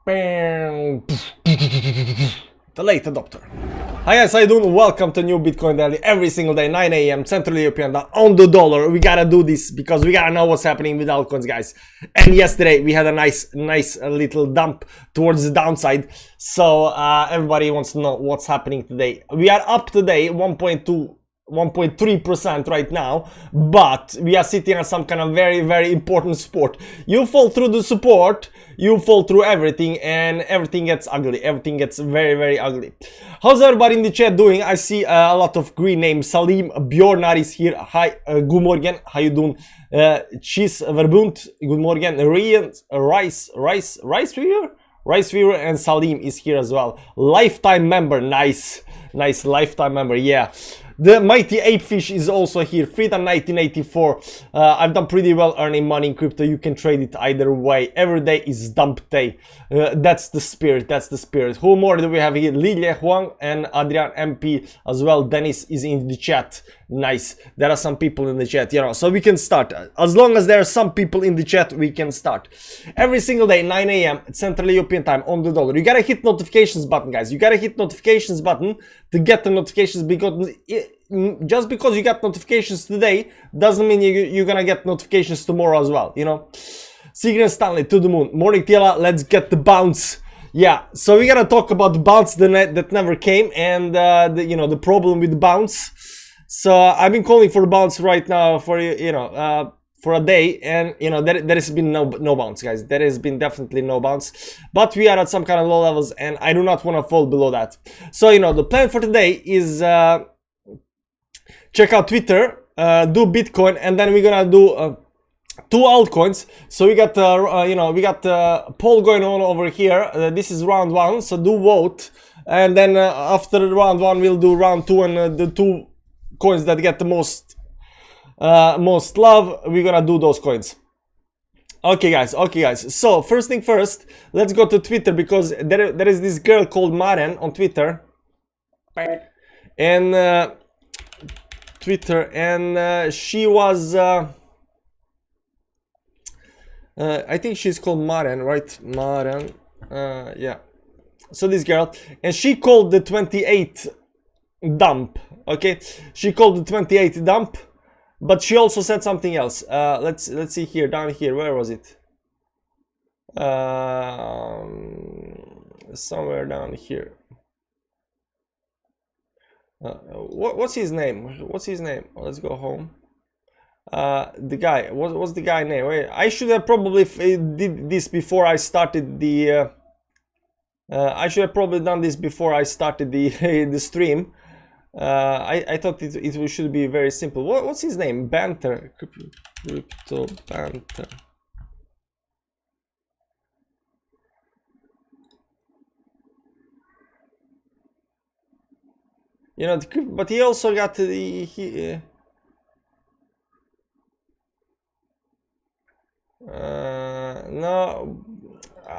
The late adopter. Hi guys, how you doing? Welcome to new Bitcoin Daily every single day, 9 a.m. Central European time on the dollar. We gotta do this because we gotta know what's happening with altcoins, guys. And yesterday we had a nice little dump towards the downside. So everybody wants to know what's happening today. We are up today 1.3% right now, but we are sitting on some kind of very important support. You fall through the support, you fall through everything, and everything gets ugly. Everything gets very ugly. How's everybody in the chat doing? I see a lot of green names. Salim Bjornar is here. Hi, good morning. How you doing? Cheese Verbund, good morning. Rian Rice Viewer and Salim is here as well. Lifetime member, nice lifetime member, yeah. The mighty apefish is also here. Freedom 1984. I've done pretty well earning money in crypto. You can trade it either way. Every day is dump day. That's the spirit. That's the spirit. Who more do we have here? Lilia Huang and Adrian MP as well. Dennis is in the chat. Nice. There are some people in the chat, you know, so we can start. As long as there are some people in the chat, we can start. Every single day, 9 a.m. Central European time on the dollar. You gotta hit notifications button, guys. You gotta hit notifications button to get the notifications, because just because you got notifications today doesn't mean you're gonna get notifications tomorrow as well, you know. Sigrid Stanley to the moon. Morning Tila, let's get the bounce. Yeah, so we gotta talk about the bounce that never came, and the problem with the bounce. So I've been calling for the bounce right now for for a day, and there has been no bounce, guys. There has been definitely no bounce, but we are at some kind of low levels, and I do not want to fall below that. So the plan for today is check out Twitter, do Bitcoin, and then we're gonna do two altcoins. So we got we got poll going on over here. This is round one, so do vote, and then after round one we'll do round two, and the two coins that get the most love, we're gonna do those coins. Okay guys, so first thing first, let's go to Twitter, because there is this girl called Maren on Twitter, and she was I think she's called Maren, right? Maren, yeah. So this girl, and she called the 28th dump. Okay, she called the 28th dump, but she also said something else. Let's see here, down here. Where was it? Somewhere down here. What's his name? What's his name? Let's go home. The guy. What's the guy name? Wait, I should have probably did this before I started the. I should have probably done this before I started the the stream. I thought it should be very simple. What's his name? Banter. Crypto Banter. But he also got the no,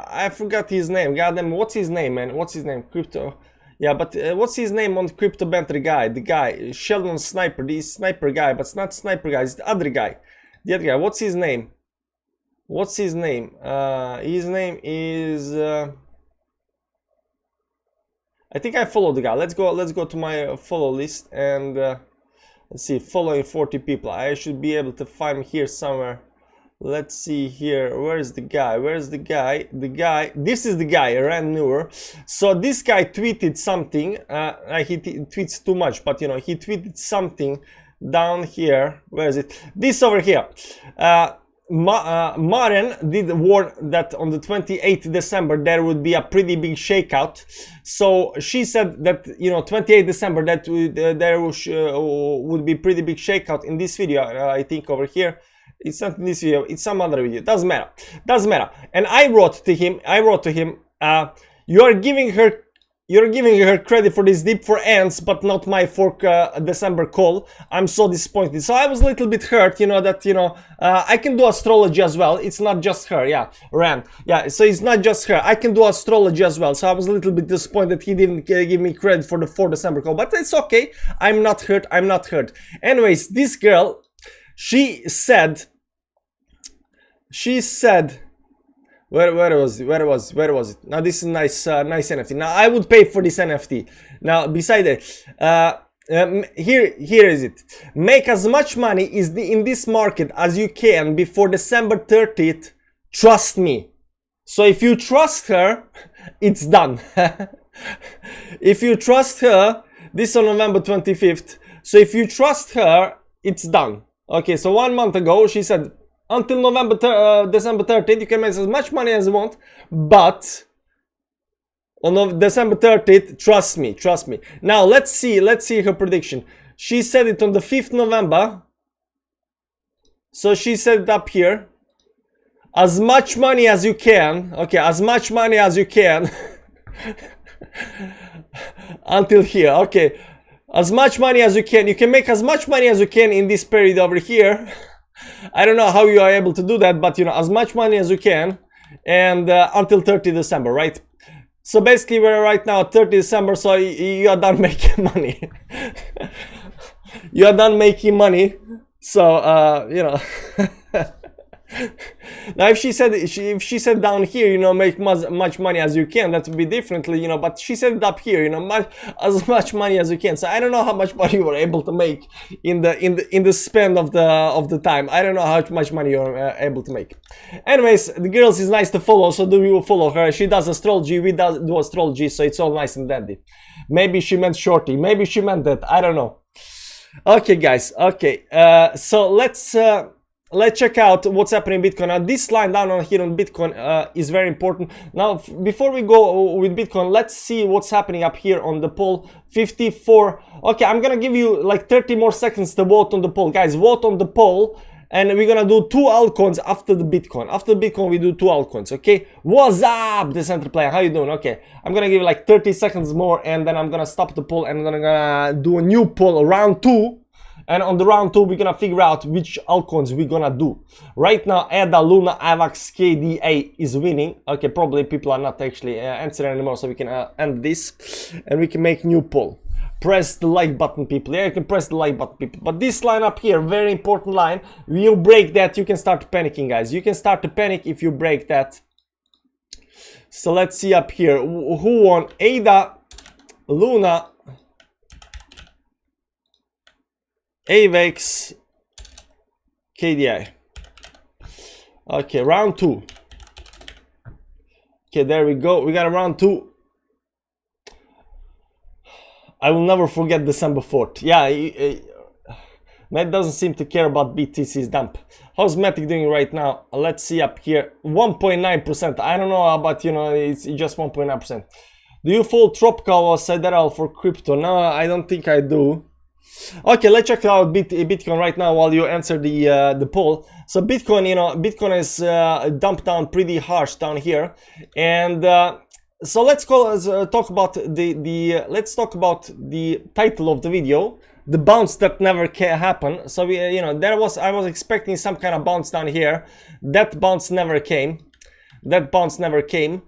I forgot his name. Goddamn, what's his name, man? What's his name? Crypto. Yeah, but what's his name on the Crypto Banter guy? The guy, Sheldon Sniper, the sniper guy, but it's not sniper guy, it's the other guy. The other guy, what's his name? What's his name? His name is I think I follow the guy. Let's go to my follow list, and let's see, following 40 people. I should be able to find him here somewhere. Let's see here. Where's the guy? Where's the guy? The guy. This is the guy, Rand Newer. So this guy tweeted something. He tweets too much, but he tweeted something down here. Where is it? This over here. Maren did warn that on the 28th December there would be a pretty big shakeout. So she said that 28th December that there would be pretty big shakeout in this video. I think over here. It's not in this video, it's some other video. Doesn't matter. And I wrote to him, you're giving her credit for this dip for ants, but not my fork December call. I'm so disappointed. So I was a little bit hurt, that I can do astrology as well. It's not just her, yeah, Ran. Yeah, so it's not just her. I can do astrology as well. So I was a little bit disappointed he didn't give me credit for the 4 December call, but it's okay. I'm not hurt. Anyways, this girl, she said Where was it? Now this is nice nice NFT. Now I would pay for this NFT. Now beside that, here is it. Make as much money in this market as you can before December 30th. Trust me. So if you trust her, it's done. If you trust her, this on November 25th. So if you trust her, it's done. Okay, so 1 month ago she said until December 30th you can make as much money as you want, but on December 30th, trust me. Now let's see her prediction. She said it on the 5th November. So she said it up here. As much money as you can. Okay, as much money as you can. Until here. Okay. As much money as you can. You can make as much money as you can in this period over here. I don't know how you are able to do that, but you know, as much money as you can. And until 30 December, right? So basically we're right now at 30 December, so you are done making money. You are done making money. So you know. Now if she said down here, you know, make much money as you can, that would be differently, you know, but she said it up here, you know, as much money as you can. So I don't know how much money you were able to make in the span of the time. I don't know how much money you're able to make. Anyways, the girls is nice to follow, so do you follow her? She does astrology, we do astrology, so it's all nice and dandy. Maybe she meant shorty, maybe she meant that, I don't know. Okay guys, okay, so let's check out what's happening in Bitcoin. Now this line down on here on Bitcoin is very important. Now before we go with Bitcoin, let's see what's happening up here on the poll. 54. Okay, I'm gonna give you like 30 more seconds to vote on the poll. Guys, vote on the poll, and we're gonna do 2 altcoins after the Bitcoin. After Bitcoin we do 2 altcoins. Okay, what's up, the center player? How you doing? Okay, I'm gonna give you like 30 seconds more, and then I'm gonna stop the poll, and I'm gonna do a new poll, round 2. And on the round 2, we're gonna figure out which altcoins we're gonna do. Right now, ADA, Luna, AVAX, KDA is winning. Okay, probably people are not actually answering anymore, so we can end this. And we can make new poll. Press the like button, people. Yeah, you can press the like button, people. But this line up here, very important line. You break that, you can start panicking, guys. You can start to panic if you break that. So let's see up here. Who won? ADA, Luna, AVAX, KDI. Okay, round 2. Okay, there we go. We got a round 2. I will never forget December 4th. Yeah, Matt doesn't seem to care about BTC's dump. How's Matic doing right now? Let's see up here. 1.9%. I don't know about, you know, it's just 1.9%. Do you follow Tropical or Sidereal for crypto? No, I don't think I do. Okay, let's check out Bitcoin right now while you answer the poll. So Bitcoin, you know, Bitcoin is dumped down pretty harsh down here, and so let's talk about let's talk about the title of the video, the bounce that never can happen. So we, you know, I was expecting some kind of bounce down here. That bounce never came. That bounce never came.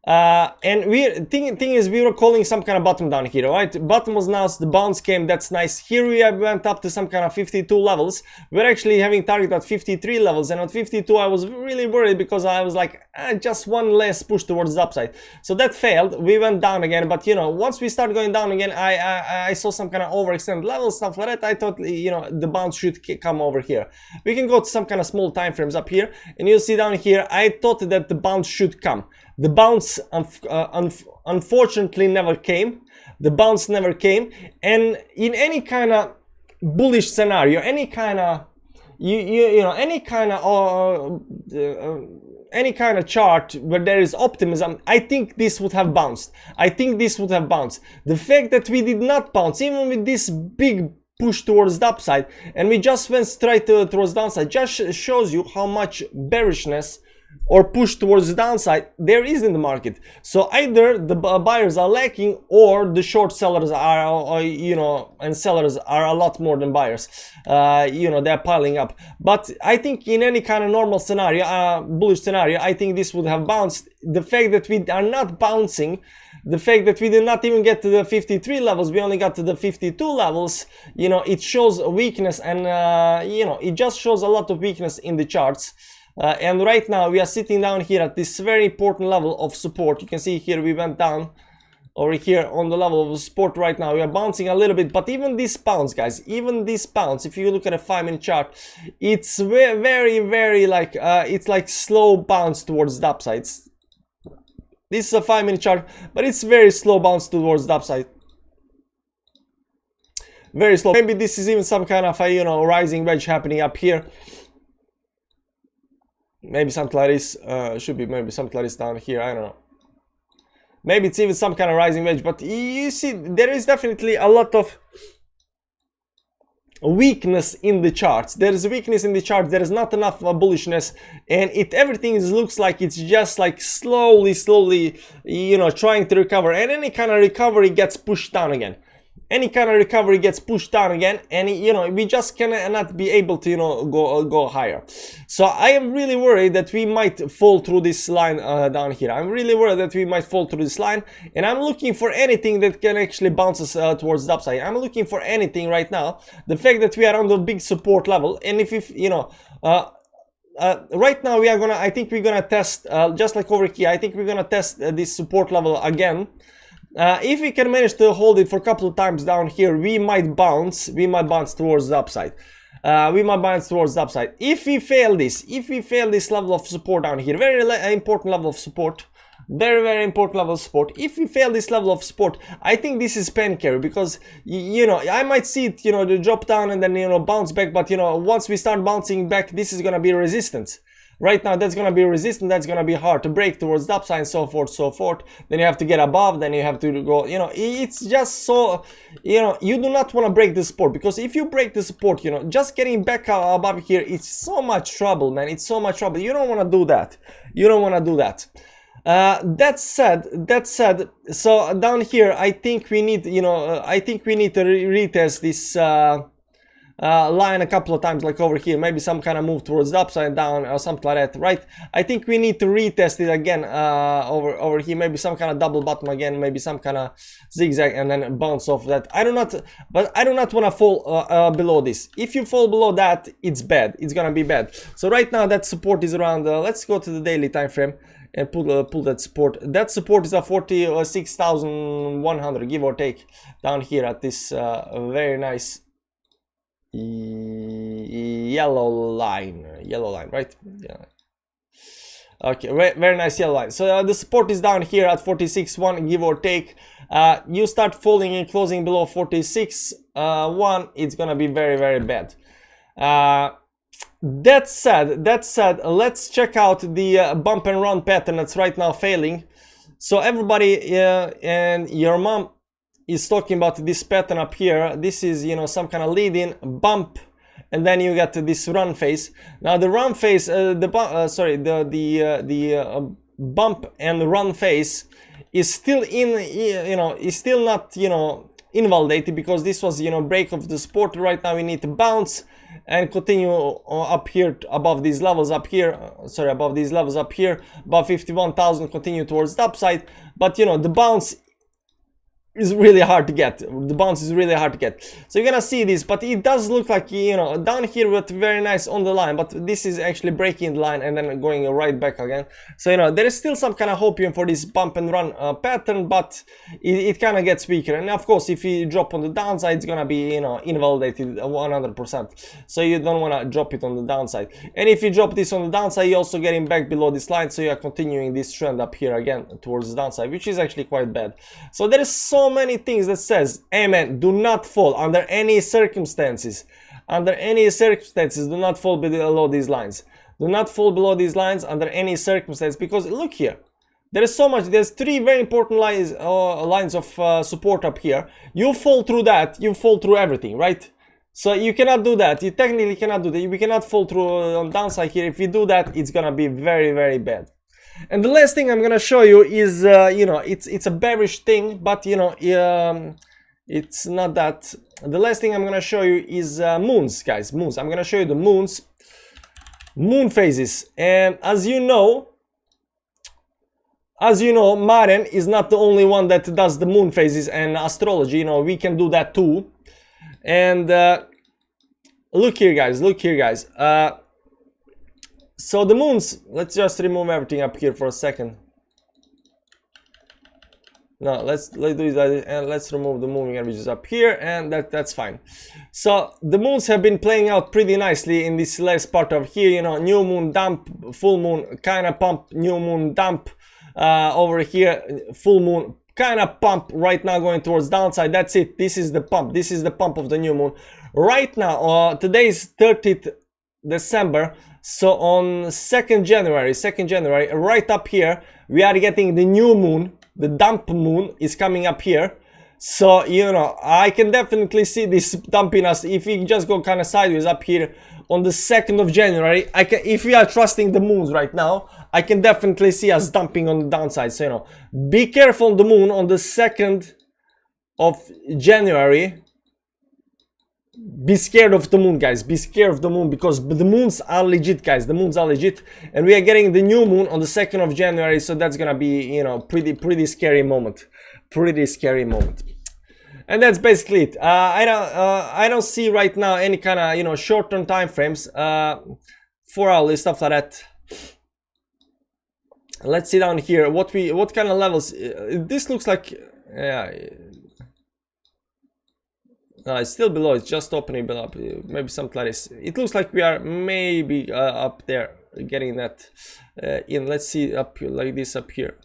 And thing is, we were calling some kind of bottom down here, right? Bottom was announced, the bounce came, that's nice. Here we went up to some kind of 52 levels. We're actually having target at 53 levels, and at 52 I was really worried because I was like, just one less push towards the upside. So that failed. We went down again, but you know, once we start going down again, I saw some kind of overextended levels, stuff like that. I thought, you know, the bounce should come over here. We can go to some kind of small time frames up here, and you'll see down here, I thought that the bounce should come. The bounce unfortunately never came. The bounce never came, and in any kind of bullish scenario, any kind of you know, any kind of chart where there is optimism, I think this would have bounced. I think this would have bounced. The fact that we did not bounce, even with this big push towards the upside, and we just went straight towards the downside, just shows you how much bearishness or push towards the downside there is in the market. So either the buyers are lacking, or the short sellers are, you know, and sellers are a lot more than buyers. You know, they're piling up. But I think in any kind of normal scenario, bullish scenario, I think this would have bounced. The fact that we are not bouncing, the fact that we did not even get to the 53 levels, we only got to the 52 levels, you know, it shows a weakness, and you know, it just shows a lot of weakness in the charts. and right now we are sitting down here at this very important level of support. You can see here we went down over here on the level of support. Right now we are bouncing a little bit, but even this bounce, guys, even this bounce, if you look at a 5-minute chart, it's very like it's like slow bounce towards the upside. This is a 5-minute chart, but it's very slow bounce towards the upside. Very slow. Maybe this is even some kind of a, you know, rising wedge happening up here. Maybe something like this. Should be maybe something like this down here. I don't know. Maybe it's even some kind of rising wedge. But you see, there is definitely a lot of weakness in the charts. There is weakness in the chart. There is not enough bullishness, and everything looks like it's just like slowly, you know, trying to recover. And any kind of recovery gets pushed down again. Any kind of recovery gets pushed down again, and you know, we just cannot be able to, you know, go higher. So I am really worried that we might fall through this line down here. I'm really worried that we might fall through this line, and I'm looking for anything that can actually bounce us towards the upside. I'm looking for anything right now. The fact that we are on the big support level, and if you know, right now we are gonna, I think we're gonna test just like over here. I think we're gonna test this support level again. If we can manage to hold it for a couple of times down here, we might bounce towards the upside. If we fail this level of support down here, very important level of support, very important level of support. If we fail this level of support, I think this is pen carry, because you know, I might see it, you know, the drop down and then, you know, bounce back, but you know, once we start bouncing back, this is gonna be resistance. Right now, that's going to be resistant, that's going to be hard to break towards the upside, and so forth. Then you have to get above, then you have to go, you know, it's just so, you know, you do not want to break the support, because if you break the support, you know, just getting back above here, it's so much trouble, man. It's so much trouble. You don't want to do that. You don't want to do that. That said, so down here, I think we need, you know, I think we need to retest this line a couple of times, like over here, maybe some kind of move towards the upside down or something like that, right? I think we need to retest it again over here, maybe some kind of double bottom again, maybe some kind of zigzag, and then bounce off that. I do not want to fall below this. If you fall below that, it's bad. It's gonna be bad. So right now that support is around, let's go to the daily time frame and pull that support. That support is a 46,100, give or take, down here at this very nice yellow line, right? Yeah. Okay, very nice yellow line. So the support is down here at 46.1, give or take. You start falling and closing below 46.1, it's gonna be very bad. That said, let's check out the bump and run pattern that's right now failing. So everybody and your mom is talking about this pattern up here. This is, you know, some kind of lead-in bump, and then you get this run phase. Now the run phase, the bump and run phase is still in, you know, is still not, you know, invalidated, because this was, you know, break of the support. Right now we need to bounce and continue up here above these levels up here, above these levels up here, above 51,000, continue towards the upside. But you know, the bounce is really hard to get. The bounce is really hard to get. So you're gonna see this, but it does look like, you know, down here with very nice on the line, but this is actually breaking the line and then going right back again. So you know, there is still some kind of hopium for this bump and run pattern, but it kind of gets weaker. And of course, if you drop on the downside, it's gonna be, you know, invalidated 100%. So you don't want to drop it on the downside. And if you drop this on the downside, you're also getting back below this line, so you are continuing this trend up here again towards the downside, which is actually quite bad. So there is so many things that says, hey man, do not fall under any circumstances. Under any circumstances, do not fall below these lines. Do not fall below these lines under any circumstance, because look here, there is so much. There's three very important lines of support up here. You fall through that, you fall through everything, right? So you cannot do that. You technically cannot do that. We cannot fall through on downside here. If you do that, it's gonna be very bad. And the last thing I'm gonna show you is, you know, it's a bearish thing, but you know, it's not that. The last thing I'm gonna show you is moons, guys. Moons. I'm gonna show you the moon phases. And as you know, Maren is not the only one that does the moon phases and astrology. You know, we can do that too. And look here, guys. So the moons, let's just remove everything up here for a second. No, let's do that, and let's remove the moving averages up here, and that's fine. So the moons have been playing out pretty nicely in this last part of here, you know, new moon dump, full moon kind of pump, new moon dump, over here, full moon kind of pump, right now going towards downside. That's it. This is the pump. This is the pump of the new moon. Right now, today is 30th December. So on 2nd January, right up here, we are getting the new moon. The dump moon is coming up here. So, you know, I can definitely see this dumping us. If we just go kind of sideways up here on the 2nd of January, if we are trusting the moons right now, I can definitely see us dumping on the downside. So, you know, be careful on the moon on the 2nd of January. Be scared of the moon, guys. Be scared of the moon, because the moons are legit, guys. The moons are legit, and we are getting the new moon on the 2nd of January. So that's gonna be, you know, pretty scary moment. Pretty scary moment. And that's basically it. I don't see right now any kind of, you know, short-term time frames, 4 hours, stuff like that. Let's see down here. What kind of levels? This looks like, yeah. It's still below. It's just opening below. Maybe something like this. It looks like we are maybe up there, getting that in. Let's see up here, like this up here.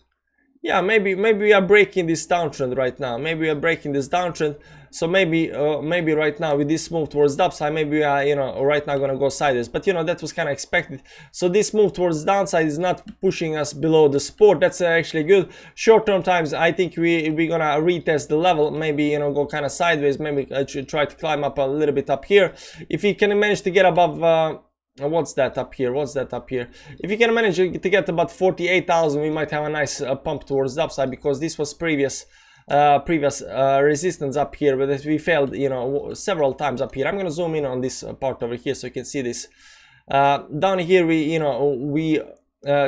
Yeah, maybe we are breaking this downtrend right now. Maybe we are breaking this downtrend. So maybe right now with this move towards the upside, maybe we are, you know, right now gonna go sideways. But you know, that was kind of expected. So this move towards the downside is not pushing us below the support. That's actually good. Short-term times, I think we're gonna retest the level. Maybe, you know, go kind of sideways. Maybe I should try to climb up a little bit up here. If we can manage to get above. What's that up here? What's that up here? If you can manage to get about 48,000, we might have a nice pump towards the upside, because this was previous resistance up here, but we failed, you know, several times up here. I'm gonna zoom in on this part over here so you can see this. Down here, we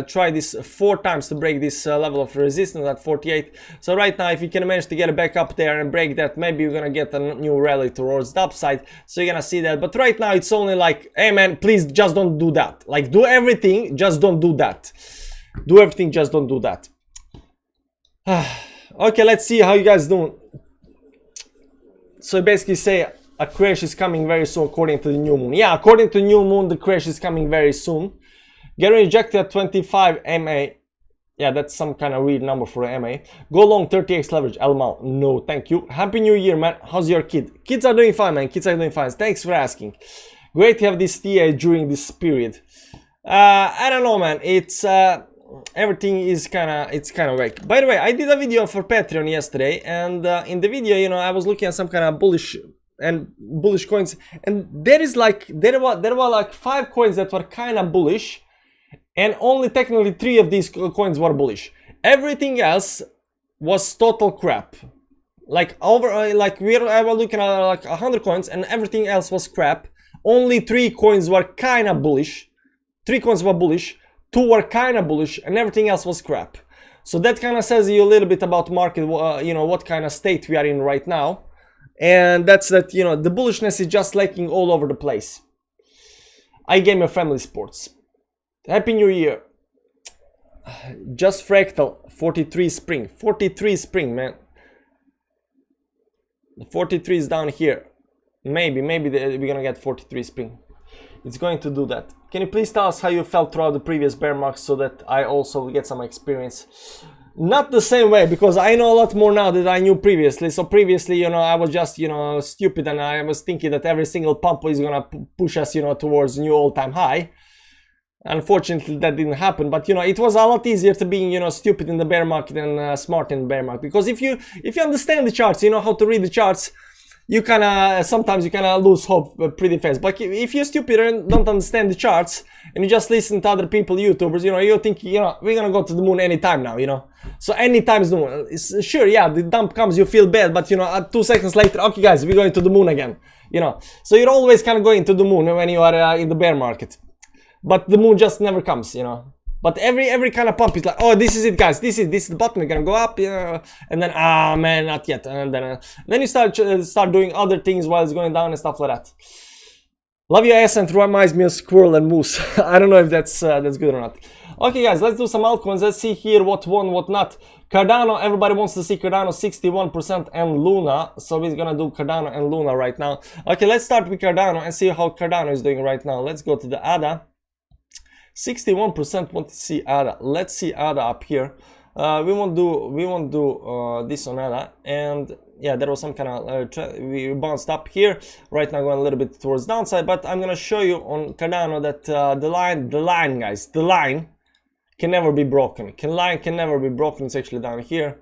try this 4 times to break this level of resistance at 48. So right now, if you can manage to get it back up there and break that, maybe we're gonna get a new rally towards the upside. So you're gonna see that. But right now, it's only like, hey man, please just don't do that. Like, do everything, just don't do that. Do everything, just don't do that. Okay, let's see how you guys doing. So basically say a crash is coming very soon according to the new moon. Yeah, according to the new moon, the crash is coming very soon. Getting rejected at 25 MA. Yeah, that's some kind of weird number for a MA. Go long 30x leverage. Elmao. No, thank you. Happy New Year, man. How's your kid? Kids are doing fine, man. Kids are doing fine. Thanks for asking. Great to have this TA during this period. I don't know, man. It's everything is kind of weak. By the way, I did a video for Patreon yesterday, and in the video, you know, I was looking at some kind of bullish coins, and there were like 5 coins that were kind of bullish. And only technically 3 of these coins were bullish. Everything else was total crap. Like I was looking at like 100 coins, and everything else was crap. Only 3 coins were kind of bullish. 3 coins were bullish. 2 were kind of bullish, and everything else was crap. So that kind of says you a little bit about market. You know, what kind of state we are in right now, and that's that. You know, the bullishness is just lacking all over the place. iGamer Family Sports. Happy New Year. Just fractal 43 spring. 43 spring, man. The 43 is down here. Maybe we're gonna get 43 spring. It's going to do that. Can you please tell us how you felt throughout the previous bear market so that I also get some experience? Not the same way, because I know a lot more now than I knew previously. So previously, you know, I was just, you know, stupid, and I was thinking that every single pump is gonna push us, you know, towards new all-time high. Unfortunately, that didn't happen, but you know, it was a lot easier to being, you know, stupid in the bear market than smart in the bear market. Because if you understand the charts, you know how to read the charts, you sometimes you lose hope pretty fast. But if you're stupid and don't understand the charts, and you just listen to other people, YouTubers, you know, you think, you know, we're gonna go to the moon anytime now, you know. So anytime is the moon. Sure, yeah, the dump comes, you feel bad, but you know, 2 seconds later, okay guys, we're going to the moon again, you know. So you're always kind of going to the moon when you are in the bear market. But the moon just never comes, you know. But every kind of pump is like, oh, this is it, guys. This is the bottom. We're gonna go up, you know, and then man, not yet. And then you start doing other things while it's going down and stuff like that. Love your accent, reminds me of squirrel and moose. I don't know if that's good or not. Okay, guys, let's do some altcoins. Let's see here what won, what not. Cardano, everybody wants to see Cardano 61% and Luna. So we're gonna do Cardano and Luna right now. Okay, let's start with Cardano and see how Cardano is doing right now. Let's go to the ADA. 61% want to see ADA. Let's see ADA up here. We won't do this on ADA, and yeah, there was some kind of we bounced up here. Right now going a little bit towards downside, but I'm gonna show you on Cardano that the line, guys, the line can never be broken. Line can never be broken. It's actually down here.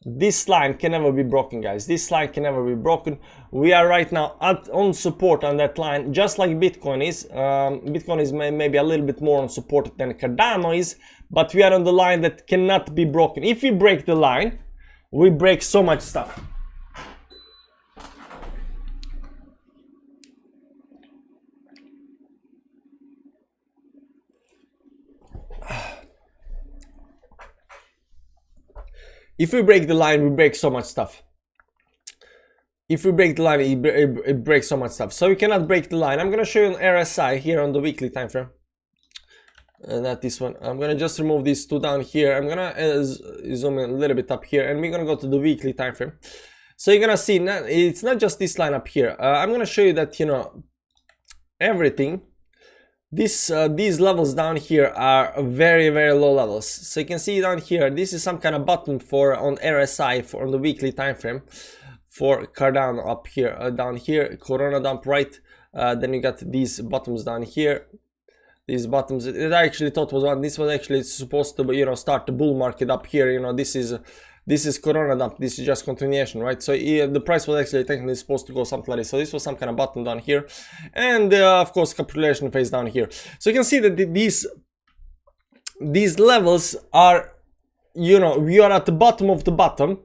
This line can never be broken, guys. This line can never be broken. We are right now on support on that line, just like Bitcoin is. Bitcoin is maybe a little bit more on support than Cardano is, but we are on the line that cannot be broken. If we break the line, we break so much stuff. If we break the line, we break so much stuff. If we break the line, it breaks so much stuff. So we cannot break the line. I'm gonna show you an RSI here on the weekly time frame. Not this one. I'm gonna just remove these two down here. I'm gonna zoom in a little bit up here, and we're gonna go to the weekly time frame. So you're gonna see it's not just this line up here. I'm gonna show you that, you know, everything. These levels down here are very, very low levels. So you can see down here, this is some kind of button for on RSI for on the weekly time frame for Cardano up here, down here, Corona dump, right? Then you got these bottoms down here. These bottoms, it I actually thought was one. This was actually supposed to, you know, start the bull market up here. You know, this is Corona dump. This is just continuation, right? So the price was actually technically supposed to go something like this. So this was some kind of button down here, and of course capitulation phase down here. So you can see that these levels are, you know, we are at the bottom of the bottom.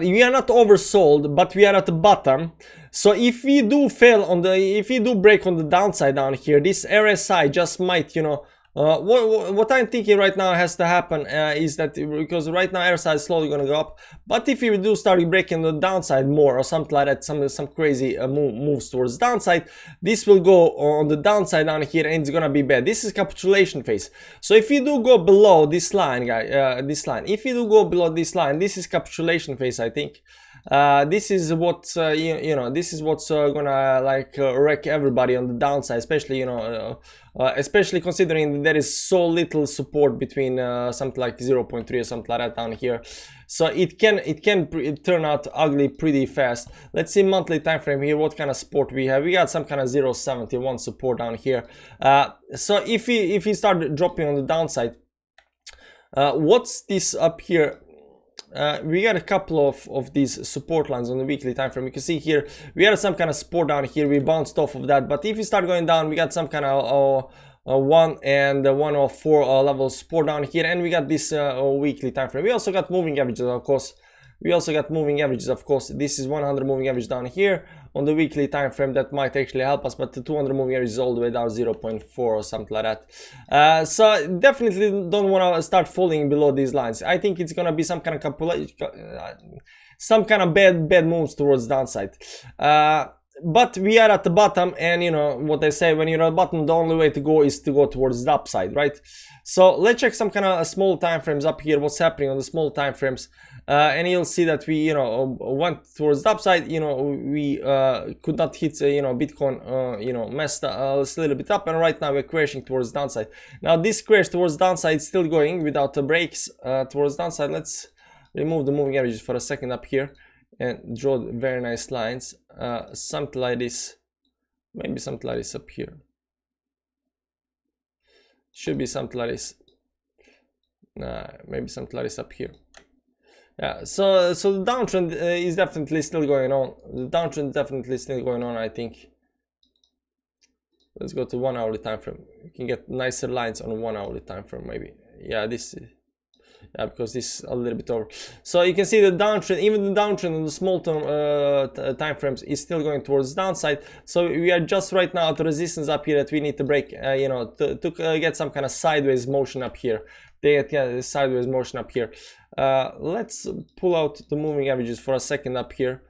We are not oversold, but we are at the bottom. So if we do fail on the, if we do break on the downside down here, this RSI just might, you know, what I'm thinking right now has to happen is that, because right now RSI is slowly going to go up, but if we do start breaking the downside more or something like that, some crazy moves towards downside, this will go on the downside down here, and it's going to be bad. This is capitulation phase. So if you do go below this line, guys, this line, if you do go below this line, this is capitulation phase, I think. This is what you know, this is what's gonna like wreck everybody on the downside, especially, you know, especially considering there is so little support between something like 0.3 or something like that down here. So it can turn out ugly pretty fast. Let's see monthly time frame here. What kind of support we have? We got some kind of 0.71 support down here. So if we start dropping on the downside, what's this up here? We got a couple of these support lines on the weekly time frame. You can see here we had some kind of support down here. We bounced off of that, but if you start going down, we got some kind of 1 and 104 level support down here, and we got this weekly time frame. We also got moving averages, of course. This is 100 moving average down here on the weekly time frame. That might actually help us, but the 200 moving average is all the way down 0.4 or something like that. So definitely don't want to start falling below these lines. I think it's gonna be some kind of bad moves towards downside. But we are at the bottom, and you know what they say, when you're at the bottom, the only way to go is to go towards the upside, right? So let's check some kind of small time frames up here, what's happening on the small time frames. And you'll see that we, you know, went towards the upside. You know, we could not hit, you know, Bitcoin, you know, messed us a little bit up, and right now we're crashing towards downside. Now this crash towards downside is still going without the breaks towards downside. Let's remove the moving averages for a second up here and draw very nice lines. Something like this, maybe something like this up here. Should be something like this. Maybe something like this up here. Yeah, so the downtrend is definitely still going on. I think. Let's go to 1 hourly time frame. You can get nicer lines on a 1 hourly time frame, maybe. Yeah, this. Yeah, because this is a little bit over. So you can see the downtrend, even the downtrend on the small term time frames is still going towards downside. So we are just right now at the resistance up here that we need to break. You know, to get some kind of sideways motion up here. They get sideways motion up here. Let's pull out the moving averages for a second up here.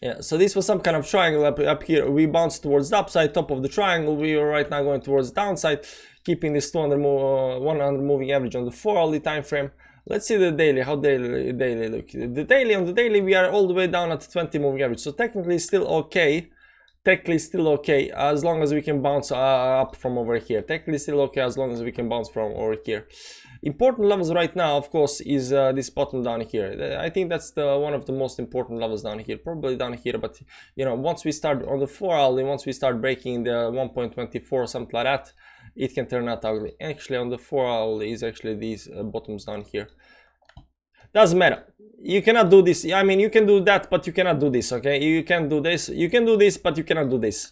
Yeah, so this was some kind of triangle up here. We bounced towards the upside, top of the triangle. We are right now going towards the downside, keeping this 100 moving average on the 4-hourly time frame. Let's see the daily, how daily look. The daily, on the daily, we are all the way down at 20 moving average, so technically still okay. Technically still okay, as long as we can bounce up from over here. Technically still okay, as long as we can bounce from over here. Important levels right now, of course, is this bottom down here. I think that's one of the most important levels down here, probably down here. But you know, once we start on the 4-hourly, once we start breaking the 1.24 or something like that, it can turn out ugly. Actually, on the 4-hourly is actually these bottoms down here. Doesn't matter. You cannot do this. I mean, you can do that, but you cannot do this. Okay, you can do this. You can do this, but you cannot do this.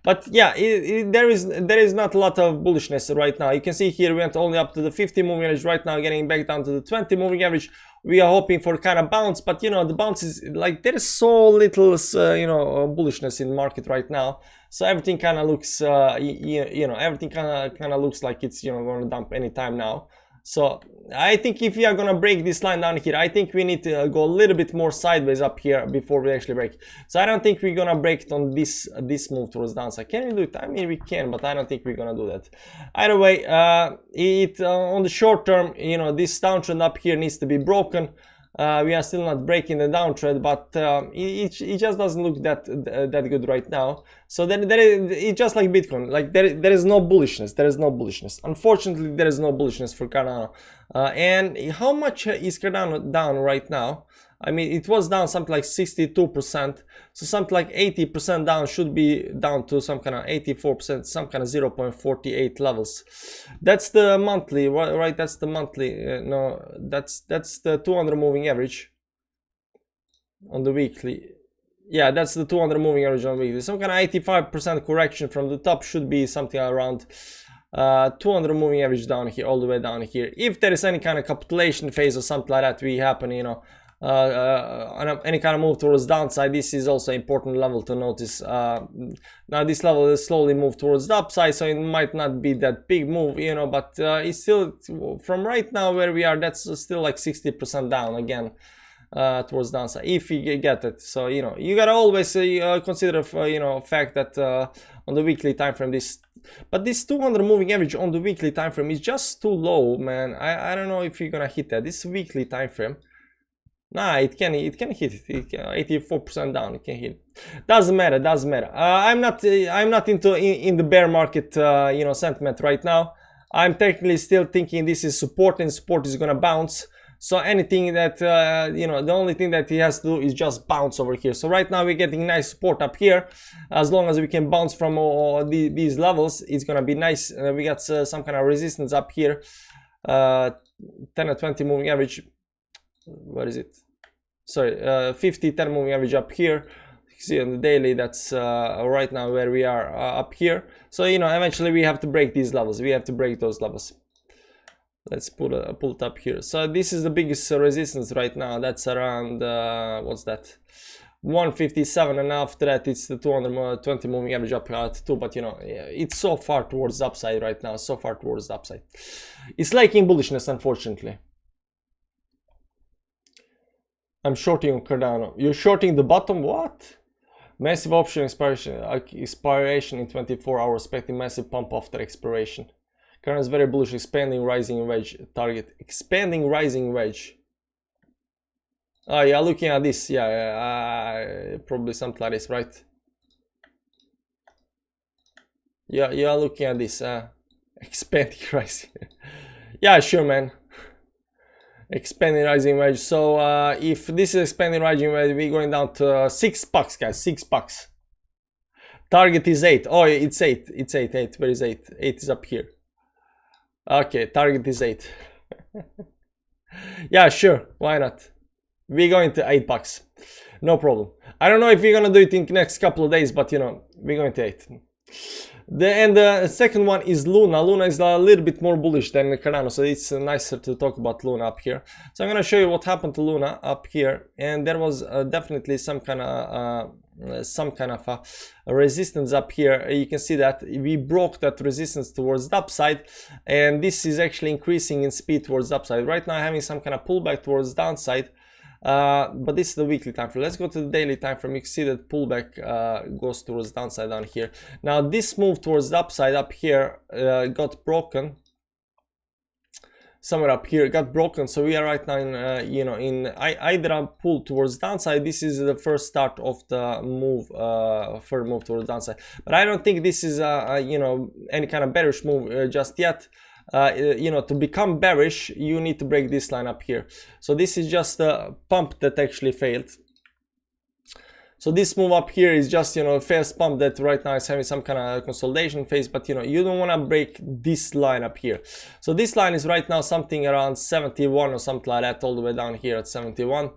But yeah, there is not a lot of bullishness right now. You can see here we went only up to the 50 moving average. Right now, getting back down to the 20 moving average. We are hoping for kind of bounce, but you know, the bounce is like there is so little you know, bullishness in the market right now. So everything kind of looks you know, everything kind of looks like it's, you know, going to dump anytime now. So I think if we are gonna break this line down here, I think we need to go a little bit more sideways up here before we actually break. So I don't think we're gonna break it on this move towards downside. Can we do it? I mean, we can, but I don't think we're gonna do that. Either way, on the short term, you know, this downtrend up here needs to be broken. We are still not breaking the downtrend, but it just doesn't look that good right now. So then it's just like Bitcoin, like there is no bullishness. There is no bullishness. Unfortunately, there is no bullishness for Cardano. And how much is Cardano down right now? I mean, it was down something like 62%, so something like 80% down should be down to some kind of 84%, some kind of 0.48 levels. That's the monthly, right? That's the monthly. No, that's the 200 moving average on the weekly. Yeah, that's the 200 moving average on the weekly. Some kind of 85% correction from the top should be something around 200 moving average down here, all the way down here. If there is any kind of capitulation phase or something like that we happen, you know, any kind of move towards downside, this is also an important level to notice. Now this level is slowly moved towards the upside, so it might not be that big move, you know, but it's still, from right now where we are, that's still like 60% down again towards downside, if you get it. So you know, you gotta always consider you know, fact that on the weekly time frame, this 200 moving average on the weekly time frame is just too low, man. I don't know if you're gonna hit that. This weekly time frame, nah, it can hit it. 84% down, it can hit. Doesn't matter. I'm not in the bear market you know, sentiment right now. I'm technically still thinking this is support, and support is gonna bounce. So anything that you know, the only thing that he has to do is just bounce over here. So right now we're getting nice support up here. As long as we can bounce from these levels, it's gonna be nice. We got some kind of resistance up here, 10 or 20 moving average. What is it? Sorry, 50 10 moving average up here. You see on the daily, that's right now where we are up here. So you know, eventually we have to break these levels. We have to break those levels. Let's pull it up here. So this is the biggest resistance right now. That's around what's that? 157, and after that it's the 220 moving average up at 2. But you know, it's so far towards the upside right now. So far towards the upside. It's lacking bullishness, unfortunately. I'm shorting on Cardano. You're shorting the bottom? What? Massive option expiration in 24 hours, expecting massive pump after expiration. Cardano is very bullish, expanding rising wedge target. Expanding rising wedge. Oh yeah, looking at this, yeah, probably something like this, right? Yeah, you're looking at this, expanding rising. Yeah, sure, man. Expanding rising wedge. So if this is expanding rising wedge, we're going down to $6, guys. $6. Target is 8. Oh, it's 8. It's 8. 8. Where is 8? 8 is up here. Okay, target is 8. Yeah, sure. Why not? We're going to $8. No problem. I don't know if we're gonna do it in the next couple of days, but you know, we're going to 8. The second one is Luna. Luna is a little bit more bullish than Cardano, so it's nicer to talk about Luna up here. So I'm gonna show you what happened to Luna up here, and there was definitely some kind of a resistance up here. You can see that we broke that resistance towards the upside, and this is actually increasing in speed towards the upside. Right now having some kind of pullback towards the downside. but this is the weekly time frame. Let's go to the daily time frame. You can see that pullback goes towards the downside down here. Now this move towards the upside up here got broken somewhere up here, got broken. So we are right now in you know, in either a pull towards downside. This is the first start of the move, further move towards downside, but I don't think this is you know, any kind of bearish move just yet. You know, to become bearish, you need to break this line up here. So this is just a pump that actually failed. So this move up here is just, you know, a fast pump that right now is having some kind of consolidation phase, but you know, you don't want to break this line up here. So this line is right now something around 71 or something like that, all the way down here at 71.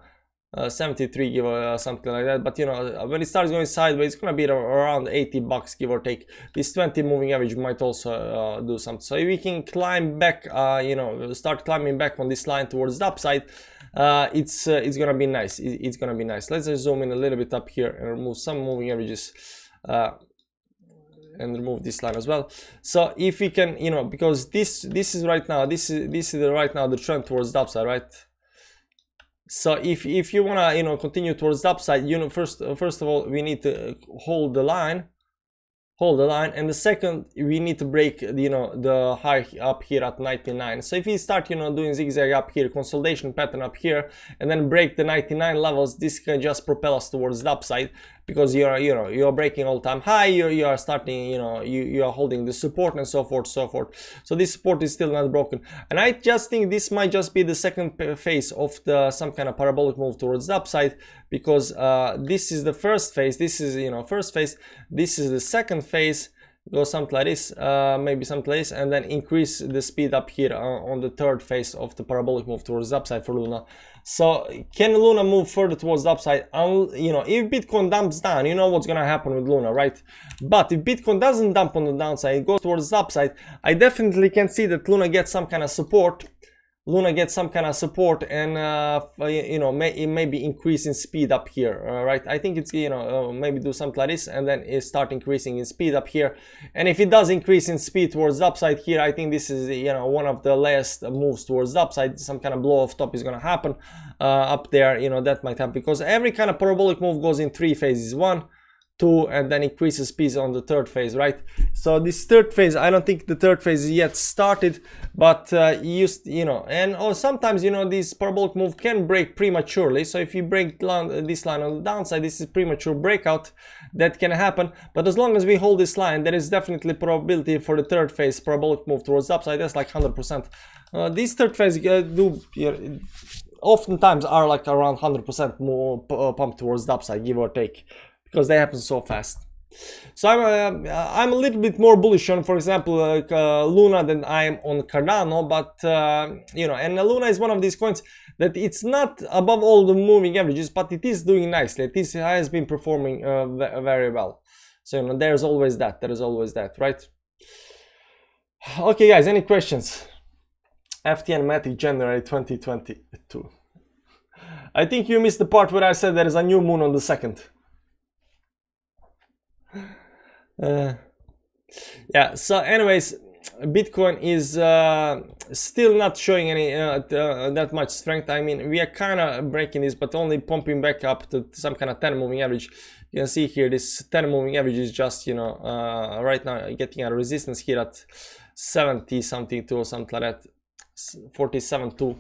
73 give or something like that, but you know, when it starts going sideways, it's gonna be around 80 bucks give or take. This 20 moving average might also do something. So if we can climb back, you know, start climbing back on this line towards the upside, it's gonna be nice. It's gonna be nice. Let's just zoom in a little bit up here and remove some moving averages, and remove this line as well. So if we can, you know, because this is right now, this is right now the trend towards the upside, right? So if you wanna, you know, continue towards the upside, you know, first of all, we need to hold the line, and the second, we need to break, you know, the high up here at 99. So if you start, you know, doing zigzag up here, consolidation pattern up here, and then break the 99 levels, this can just propel us towards the upside, because you know, you're breaking all-time high, you are starting, you know, you are holding the support and so forth. So this support is still not broken, and I just think this might just be the second phase of the some kind of parabolic move towards the upside, because this is the first phase, this is, you know, first phase, this is the second phase, go something like this, maybe some place, and then increase the speed up here on the third phase of the parabolic move towards the upside for Luna. So can Luna move further towards the upside? You know, if Bitcoin dumps down, you know what's gonna happen with Luna, right? But if Bitcoin doesn't dump on the downside, it goes towards the upside, I definitely can see that Luna gets some kind of support. And you know, maybe increase in speed up here, right? I think it's, you know, maybe do something like this, and then it start increasing in speed up here. And if it does increase in speed towards the upside here, I think this is, you know, one of the last moves towards the upside. Some kind of blow off top is gonna happen up there, you know, that might happen, because every kind of parabolic move goes in three phases: 1, 2, and then increases speed on the third phase, right? So this third phase, I don't think the third phase is yet started, but you know, and sometimes, you know, this parabolic move can break prematurely. So if you break this line on the downside, this is premature breakout that can happen. But as long as we hold this line, there is definitely probability for the third phase parabolic move towards the upside. That's like 100%. These third phase do, you know, oftentimes are like around 100% more pump towards the upside, give or take, because they happen so fast. So I'm a little bit more bullish on, for example, Luna than I am on Cardano, but you know, and Luna is one of these coins that it's not above all the moving averages, but it is doing nicely. It has been performing very well. So you know, there's always that, right? Okay, guys, any questions? FTN Matic January 2022. I think you missed the part where I said there is a new moon on the 2nd. Yeah, so anyways, Bitcoin is still not showing any that much strength. I mean, we are kind of breaking this, but only pumping back up to some kind of 10 moving average. You can see here this 10 moving average is just, you know, right now getting a resistance here at 70 something to or something like that, 47.2.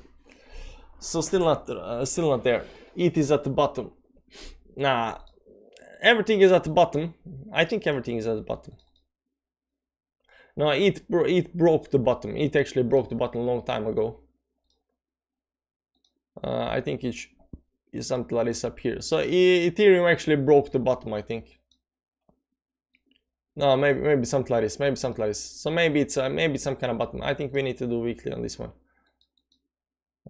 So still not there. It is at the bottom. Nah, everything is at the bottom. I think everything is at the bottom. No, it broke the bottom. It actually broke the bottom a long time ago. I think it is something like this up here. So Ethereum actually broke the bottom, I think. No, maybe something like this. Maybe something like this. So maybe it's maybe some kind of bottom. I think we need to do weekly on this one.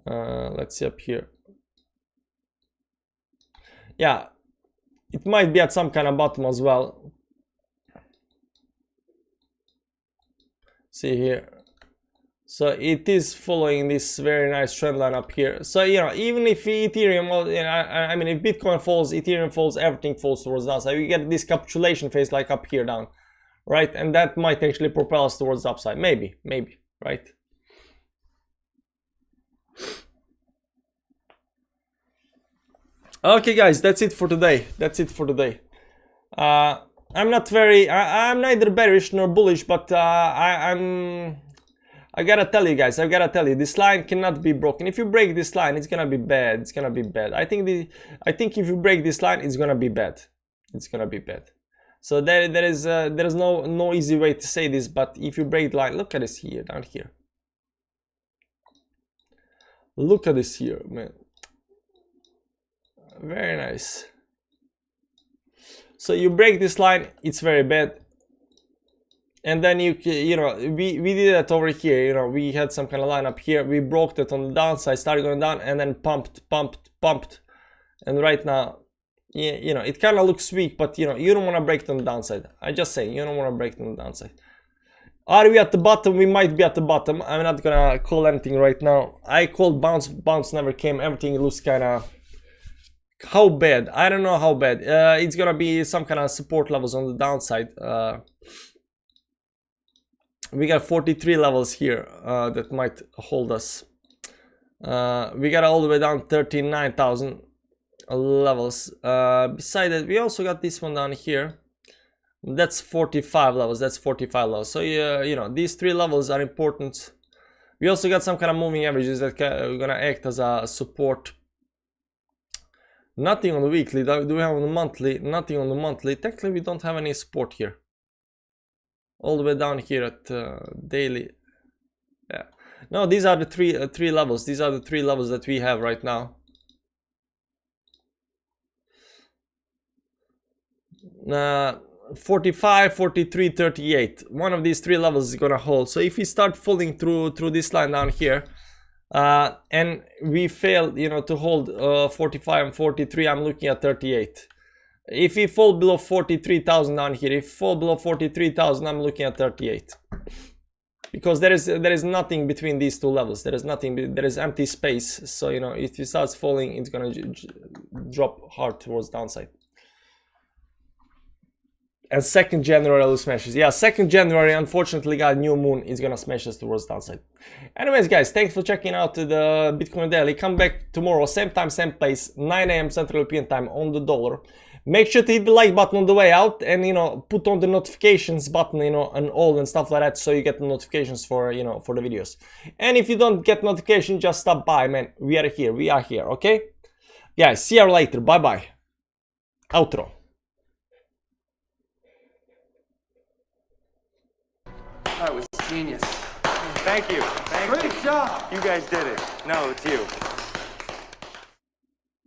Let's see up here. Yeah, it might be at some kind of bottom as well. See here. So it is following this very nice trend line up here. So you know, even if Ethereum, you know, I mean, if Bitcoin falls, Ethereum falls, everything falls towards the downside. We get this capitulation phase like up here down, right? And that might actually propel us towards the upside. Maybe, right? Okay, guys, that's it for today. That's it for today. I'm not very. I'm neither bearish nor bullish, but I gotta tell you guys. I gotta tell you, this line cannot be broken. If you break this line, it's gonna be bad. It's gonna be bad. I think if you break this line, it's gonna be bad. It's gonna be bad. So there is no easy way to say this, but if you break the line, look at this here, down here. Look at this here, man. Very nice. So you break this line, it's very bad. And then you know, we did that over here. You know, we had some kind of line up here. We broke that on the downside, started going down, and then pumped. And right now, you know, it kind of looks weak, but you know, you don't want to break it on the downside. I just say you don't want to break it on the downside. Are we at the bottom? We might be at the bottom. I'm not gonna call anything right now. I called bounce. Bounce never came. Everything looks kind of. How bad? I don't know how bad. It's gonna be some kind of support levels on the downside. We got 43 levels here that might hold us. We got all the way down 39,000 levels. Beside that, we also got this one down here. That's 45 levels. That's 45 levels. So you know, these three levels are important. We also got some kind of moving averages that are gonna act as a support. Nothing on the weekly. Do we have on the monthly? Nothing on the monthly. Technically, we don't have any support here. All the way down here at daily. Yeah. No, these are the three levels. These are the three levels that we have right now. 45, 43, 38. One of these three levels is gonna hold. So if we start falling through this line down here, and we fail, you know, to hold 45 and 43, I'm looking at 38. If we fall below 43,000 down here, if we fall below 43,000, I'm looking at 38. Because there is nothing between these two levels. There is nothing. There is empty space. So you know, if it starts falling, it's gonna drop hard towards downside. And 2nd January will smash us. Yeah, 2nd January, unfortunately, got a new moon. It's gonna smash us towards downside. Anyways, guys, thanks for checking out the Bitcoin Daily. Come back tomorrow, same time, same place, 9 AM Central European Time on the dollar. Make sure to hit the like button on the way out, and you know, put on the notifications button, you know, and all and stuff like that, so you get the notifications for, you know, for the videos. And if you don't get notification, just stop by, man. We are here, okay? Guys, see you later. Bye bye. Outro. That was genius. Thank you. Great job. You guys did it. No, it's you.